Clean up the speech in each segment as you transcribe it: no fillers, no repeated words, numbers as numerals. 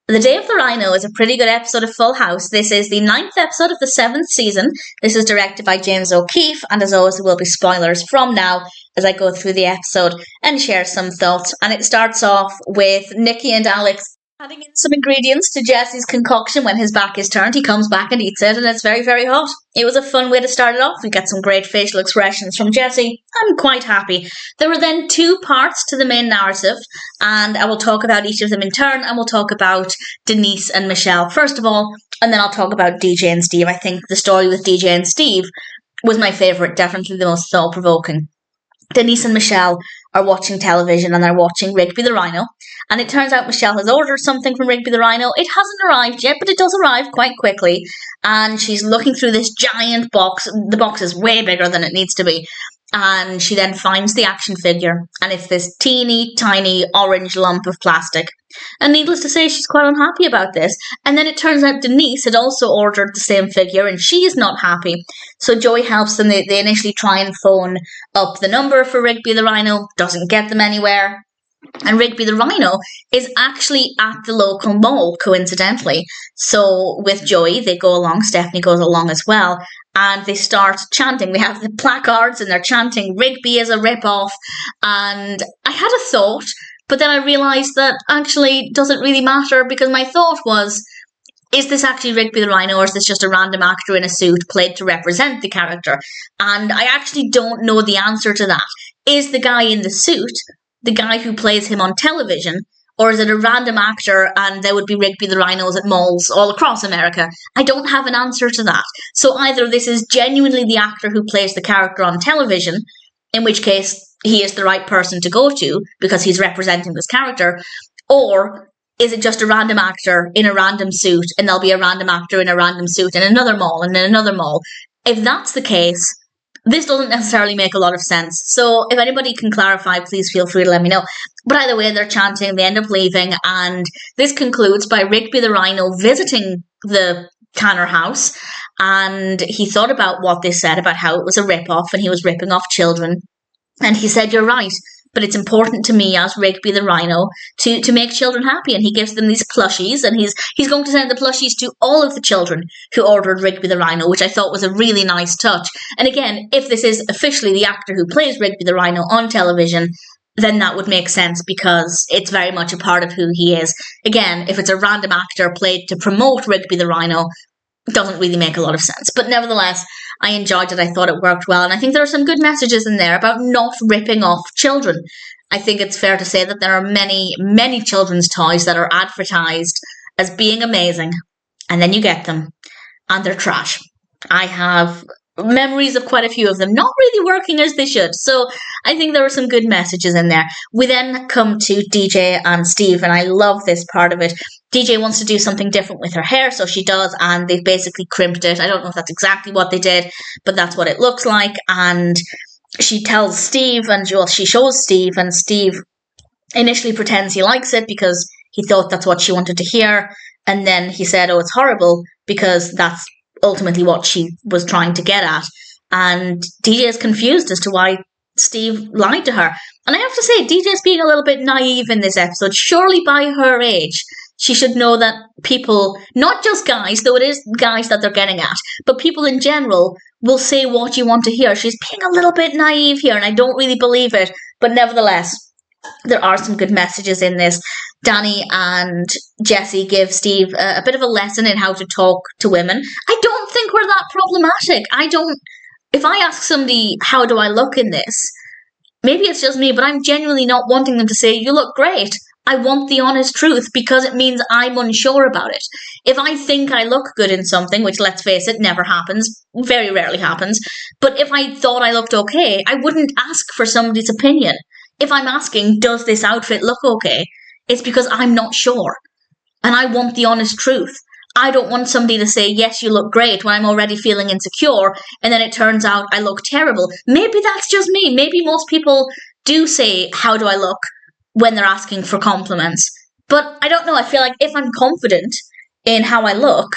The Day of the Rhino is a pretty good episode of Full House. This is the 9th episode of the 7th season. This is directed by James O'Keefe, and as always, there will be spoilers from now as I go through the episode and share some thoughts. And it starts off with Nicky and Alex adding in some ingredients to Jesse's concoction when his back is turned. He comes back and eats it, and it's very, very hot. It was a fun way to start it off. We get some great facial expressions from Jesse. I'm quite happy. There were then 2 parts to the main narrative, and I will talk about each of them in turn, and we'll talk about Denise and Michelle first of all, and then I'll talk about DJ and Steve. I think the story with DJ and Steve was my favourite, definitely the most thought-provoking. Denise and Michelle are watching television and they're watching Rigby the Rhino, and it turns out Michelle has ordered something from Rigby the Rhino. It hasn't arrived yet, but it does arrive quite quickly, and she's looking through this giant box. The box is way bigger than it needs to be, and she then finds the action figure, and it's this teeny tiny orange lump of plastic, and needless to say, she's quite unhappy about this. And then it turns out Denise had also ordered the same figure, and she is not happy. So Joey helps them. They initially try and phone up the number for Rigby the Rhino, doesn't get them anywhere. And Rigby the Rhino is actually at the local mall, coincidentally. So with Joey, they go along, Stephanie goes along as well, and they start chanting. They have the placards and they're chanting, Rigby is a rip-off. And I had a thought, but then I realised that actually doesn't really matter, because my thought was, is this actually Rigby the Rhino, or is this just a random actor in a suit played to represent the character? And I actually don't know the answer to that. Is the guy in the suit the guy who plays him on television, or is it a random actor and there would be Rigby the Rhinos at malls all across America? I don't have an answer to that. So either this is genuinely the actor who plays the character on television, in which case he is the right person to go to because he's representing this character, or is it just a random actor in a random suit, and there'll be a random actor in a random suit in another mall and in another mall? If that's the case, this doesn't necessarily make a lot of sense. So if anybody can clarify, please feel free to let me know. But either way, they're chanting, they end up leaving, and this concludes by Rigby the Rhino visiting the Tanner house, and he thought about what they said about how it was a rip-off and he was ripping off children. And he said, you're right, but it's important to me as Rigby the Rhino to make children happy. And he gives them these plushies, and he's going to send the plushies to all of the children who ordered Rigby the Rhino, which I thought was a really nice touch. And again, if this is officially the actor who plays Rigby the Rhino on television, then that would make sense because it's very much a part of who he is. Again, if it's a random actor played to promote Rigby the Rhino, it doesn't really make a lot of sense. But nevertheless, I enjoyed it. I thought it worked well. And I think there are some good messages in there about not ripping off children. I think it's fair to say that there are many, many children's toys that are advertised as being amazing. And then you get them and they're trash. I have memories of quite a few of them not really working as they should. So I think there are some good messages in there. We then come to DJ and Steve, and I love this part of it. DJ wants to do something different with her hair, so she does, and they've basically crimped it. I don't know if that's exactly what they did, but that's what it looks like. And she tells Steve, and she shows Steve, and Steve initially pretends he likes it because he thought that's what she wanted to hear. And then he said, oh, it's horrible, because that's ultimately what she was trying to get at. And DJ is confused as to why Steve lied to her. And I have to say, DJ's being a little bit naive in this episode. Surely by her age, she should know that people, not just guys, though it is guys that they're getting at, but people in general will say what you want to hear. She's being a little bit naive here, and I don't really believe it. But nevertheless, there are some good messages in this. Danny and Jesse give Steve a bit of a lesson in how to talk to women. I don't think we're that problematic. If I ask somebody, how do I look in this? Maybe it's just me, but I'm genuinely not wanting them to say, you look great. I want the honest truth because it means I'm unsure about it. If I think I look good in something, which let's face it, never happens, very rarely happens, but if I thought I looked okay, I wouldn't ask for somebody's opinion. If I'm asking, does this outfit look okay? It's because I'm not sure. And I want the honest truth. I don't want somebody to say, yes, you look great, when I'm already feeling insecure, and then it turns out I look terrible. Maybe that's just me. Maybe most people do say, how do I look, when they're asking for compliments. But I don't know. I feel like if I'm confident in how I look,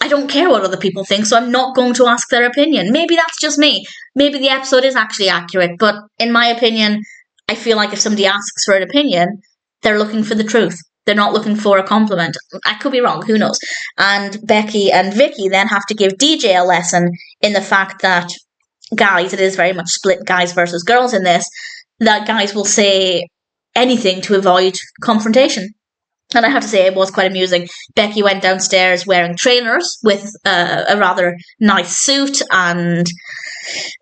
I don't care what other people think, so I'm not going to ask their opinion. Maybe that's just me. Maybe the episode is actually accurate, but in my opinion, I feel like if somebody asks for an opinion, they're looking for the truth. They're not looking for a compliment. I could be wrong, who knows? And Becky and Vicky then have to give DJ a lesson in the fact that guys, it is very much split guys versus girls in this, that guys will say anything to avoid confrontation. And I have to say, it was quite amusing. Becky went downstairs wearing trainers with a rather nice suit, and,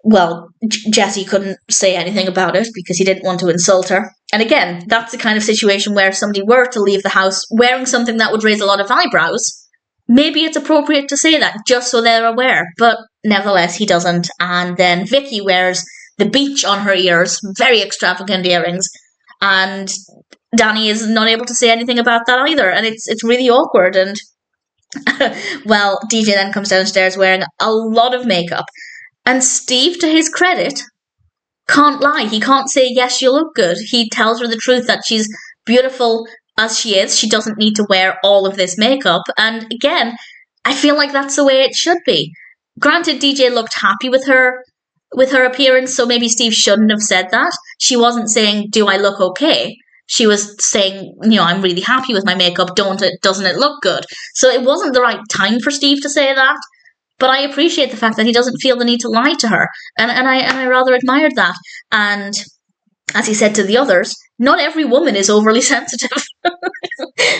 well, Jesse couldn't say anything about it because he didn't want to insult her. And again, that's the kind of situation where if somebody were to leave the house wearing something that would raise a lot of eyebrows, maybe it's appropriate to say that, just so they're aware. But nevertheless, he doesn't. And then Vicky wears the beach on her ears, very extravagant earrings, and Danny is not able to say anything about that either, and it's really awkward. And well, DJ then comes downstairs wearing a lot of makeup, and Steve, to his credit, can't lie. He can't say, yes, you look good. He tells her the truth that she's beautiful as she is. She doesn't need to wear all of this makeup. And again, I feel like that's the way it should be. Granted, DJ looked happy with her appearance, so maybe Steve shouldn't have said that. She wasn't saying, do I look okay? She was saying, I'm really happy with my makeup, doesn't it look good? So it wasn't the right time for Steve to say that, but I appreciate the fact that he doesn't feel the need to lie to her, and I rather admired that. And as he said to the others, not every woman is overly sensitive,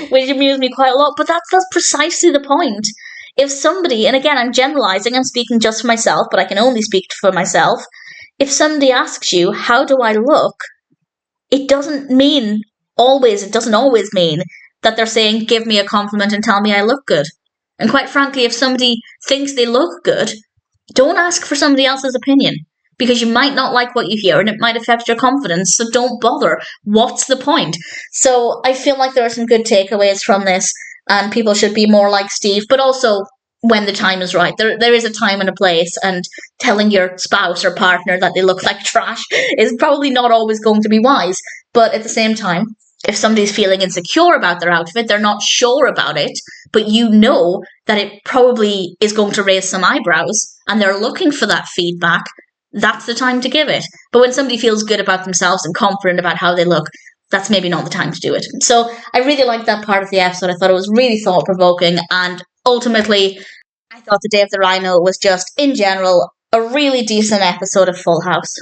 which amused me quite a lot, but that's precisely the point. If somebody, and again, I'm generalizing, I'm speaking just for myself, but I can only speak for myself. If somebody asks you, how do I look? It doesn't always mean that they're saying, give me a compliment and tell me I look good. And quite frankly, if somebody thinks they look good, don't ask for somebody else's opinion, because you might not like what you hear and it might affect your confidence, so don't bother. What's the point? So I feel like there are some good takeaways from this, and people should be more like Steve, but also when the time is right. There is a time and a place, and telling your spouse or partner that they look like trash is probably not always going to be wise. But at the same time, if somebody's feeling insecure about their outfit, they're not sure about it, but you know that it probably is going to raise some eyebrows, and they're looking for that feedback, that's the time to give it. But when somebody feels good about themselves and confident about how they look, that's maybe not the time to do it. So I really liked that part of the episode. I thought it was really thought-provoking, and ultimately, I thought The Day of the Rhino was just, in general, a really decent episode of Full House.